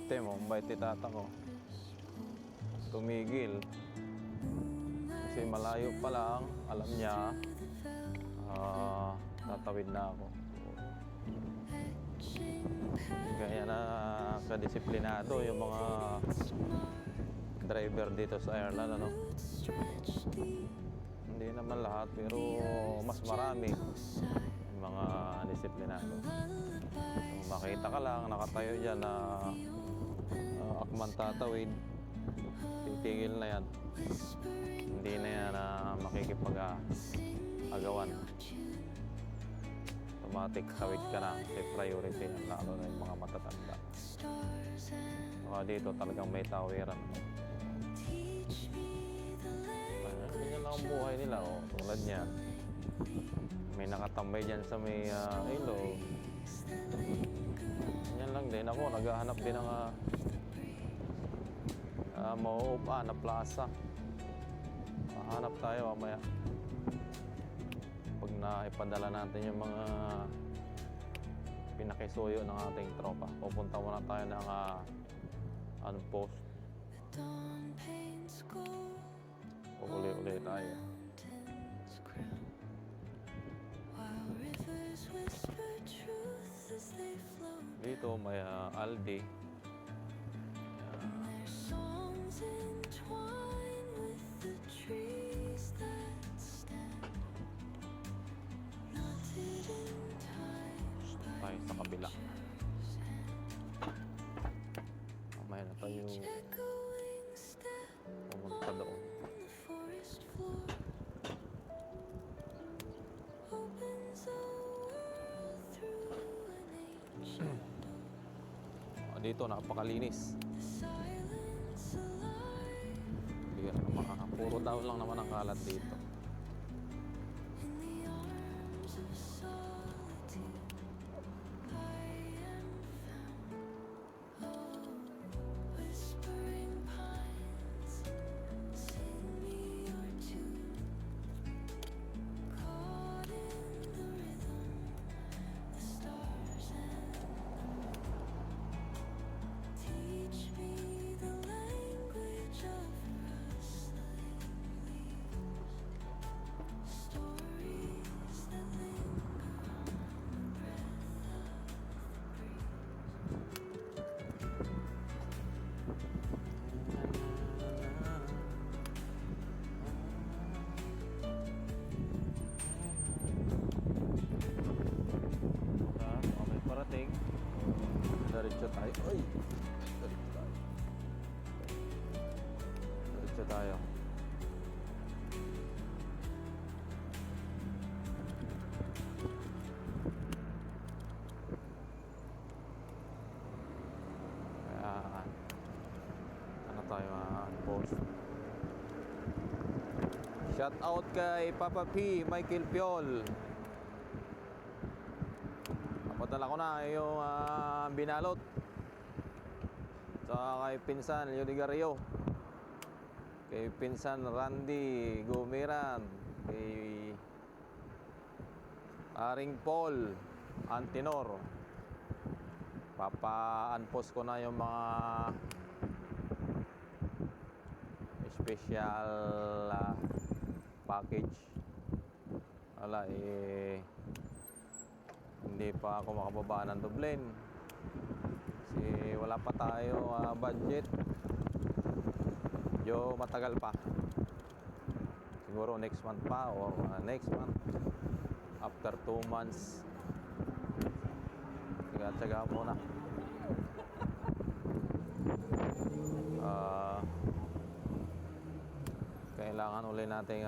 Temo, bait ni tata ko. Tumigil. Kasi malayo pa lang, alam niya, tatawid na ako. Kaya na kadisiplinado yung mga driver dito sa Ireland, ano? Hindi naman lahat, pero mas marami yung mga disiplinado. Kung makita ka lang, nakatayo dyan na akman tatawid, titigil na yan. Hindi na yan na makikipag-agawan. Automatic tawid ka na kasi priority yan, lalo na yung mga matatanda. Saka dito talagang may tawiran. Ganyan lang ang buhay nila, oh. Tulad niyan, may nakatambay dyan sa may ilog. Ganyan lang din ako, naghahanap din ng mauupa na plaza. Hanap tayo mamaya pag naipadala natin yung mga pinakisuyo ng ating tropa. Pupunta muna tayo ng unpost. Uli-uli tayo. Dito may Aldi. Tayo sa kabila. Mamaya na tayo pumunta doon. Dito napakalinis. Puro daw lang naman ang kalat dito. Parating. Diretso tayo. Ay! Diretso tayo. Diretso tayo. Kaya ano tayo post. Shout out kay Papa P, Michael Piol. Padala ko na yung binalot sa kay Pinsan Yunigario, kay Pinsan Randy Gumiran, kay Aring Paul Antinor. Papa-unpost ko na yung mga special package. Wala hindi pa ako makababa ng Dublin kasi wala pa tayo budget. Medyo matagal pa, siguro next month pa or next month, after 2 months. Tsaga muna. Kailangan uli nating